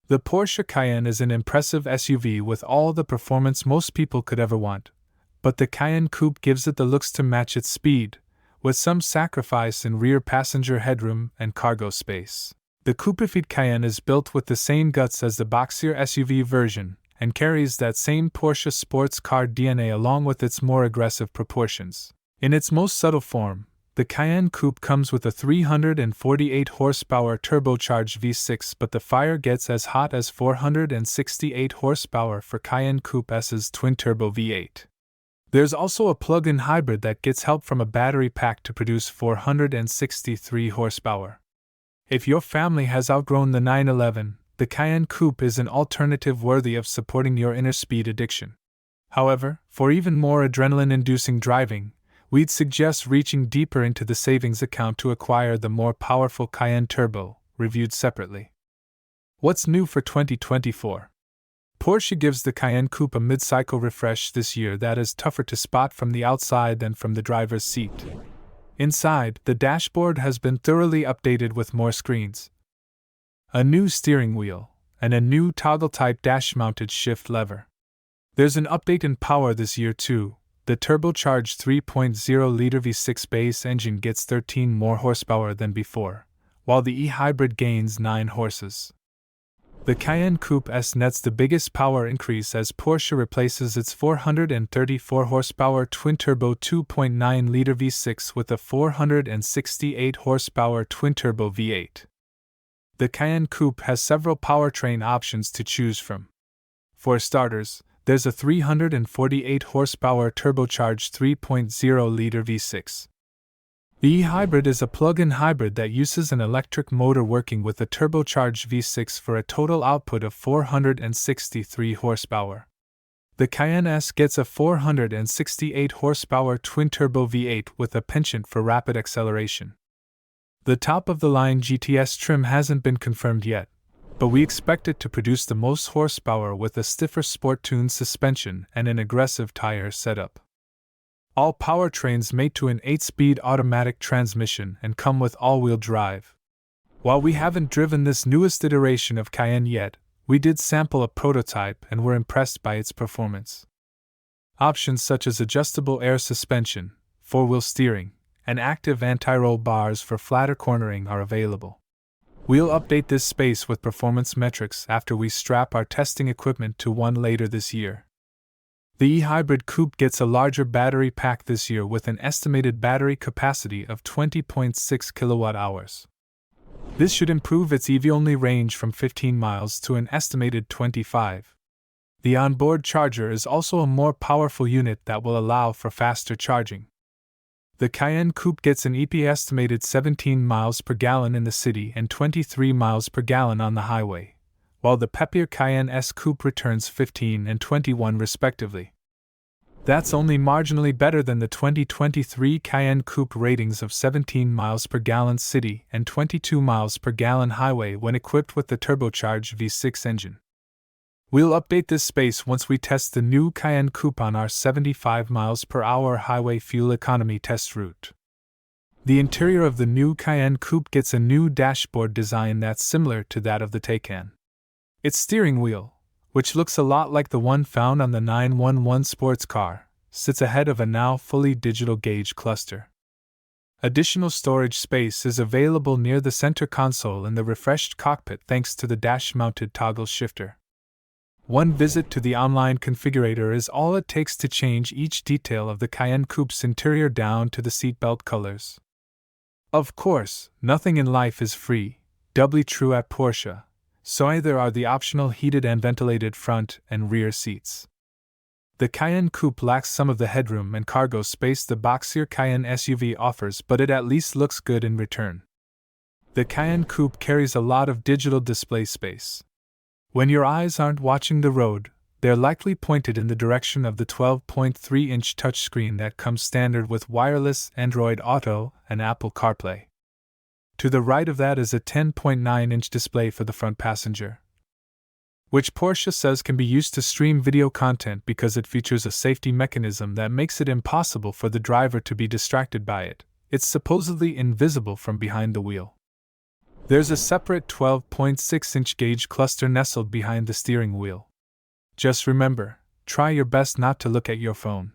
The Porsche Cayenne is an impressive SUV with all the performance most people could ever want, but the Cayenne Coupe gives it the looks to match its speed, with some sacrifice in rear passenger headroom and cargo space. The Coupe Cayenne is built with the same guts as the boxier SUV version, and carries that same Porsche sports car DNA along with its more aggressive proportions. In its most subtle form, the Cayenne Coupe comes with a 348 horsepower turbocharged V6, but the fire gets as hot as 468 horsepower for Cayenne Coupe S's twin-turbo V8. There's also a plug-in hybrid that gets help from a battery pack to produce 463 horsepower. If your family has outgrown the 911, the Cayenne Coupe is an alternative worthy of supporting your inner speed addiction. However, for even more adrenaline-inducing driving, we'd suggest reaching deeper into the savings account to acquire the more powerful Cayenne Turbo, reviewed separately. What's new for 2024? Porsche gives the Cayenne Coupe a mid-cycle refresh this year that is tougher to spot from the outside than from the driver's seat. Inside, the dashboard has been thoroughly updated with more screens, a new steering wheel, and a new toggle-type dash-mounted shift lever. There's an update in power this year too. The turbocharged 3.0-liter V6 base engine gets 13 more horsepower than before, while the e-hybrid gains 9 horses. The Cayenne Coupe S nets the biggest power increase as Porsche replaces its 434 horsepower twin-turbo 2.9-liter V6 with a 468 horsepower twin-turbo V8. The Cayenne Coupe has several powertrain options to choose from. For starters, there's a 348 horsepower turbocharged 3.0-liter V6. The e-hybrid is a plug-in hybrid that uses an electric motor working with a turbocharged V6 for a total output of 463 horsepower. The Cayenne S gets a 468 horsepower twin-turbo V8 with a penchant for rapid acceleration. The top-of-the-line GTS trim hasn't been confirmed yet, but we expect it to produce the most horsepower with a stiffer sport-tuned suspension and an aggressive tire setup. All powertrains mate to an 8-speed automatic transmission and come with all-wheel drive. While we haven't driven this newest iteration of Cayenne yet, we did sample a prototype and were impressed by its performance. Options such as adjustable air suspension, 4-wheel steering, and active anti-roll bars for flatter cornering are available. We'll update this space with performance metrics after we strap our testing equipment to one later this year. The e-hybrid coupe gets a larger battery pack this year with an estimated battery capacity of 20.6 kilowatt-hours. This should improve its EV-only range from 15 miles to an estimated 25. The onboard charger is also a more powerful unit that will allow for faster charging. The Cayenne Coupe gets an EP estimated 17 miles per gallon in the city and 23 miles per gallon on the highway, while the peppier Cayenne S Coupe returns 15 and 21 respectively. That's only marginally better than the 2023 Cayenne Coupe ratings of 17 miles per gallon city and 22 miles per gallon highway when equipped with the turbocharged V6 engine. We'll update this space once we test the new Cayenne Coupe on our 75 miles per hour highway fuel economy test route. The interior of the new Cayenne Coupe gets a new dashboard design that's similar to that of the Taycan. Its steering wheel, which looks a lot like the one found on the 911 sports car, sits ahead of a now fully digital gauge cluster. Additional storage space is available near the center console in the refreshed cockpit thanks to the dash-mounted toggle shifter. One visit to the online configurator is all it takes to change each detail of the Cayenne Coupe's interior down to the seatbelt colors. Of course, nothing in life is free, doubly true at Porsche, so either are the optional heated and ventilated front and rear seats. The Cayenne Coupe lacks some of the headroom and cargo space the boxier Cayenne SUV offers, but it at least looks good in return. The Cayenne Coupe carries a lot of digital display space. When your eyes aren't watching the road, they're likely pointed in the direction of the 12.3-inch touchscreen that comes standard with wireless Android Auto and Apple CarPlay. To the right of that is a 10.9-inch display for the front passenger, which Porsche says can be used to stream video content because it features a safety mechanism that makes it impossible for the driver to be distracted by it. It's supposedly invisible from behind the wheel. There's a separate 12.6-inch gauge cluster nestled behind the steering wheel. Just remember, try your best not to look at your phone.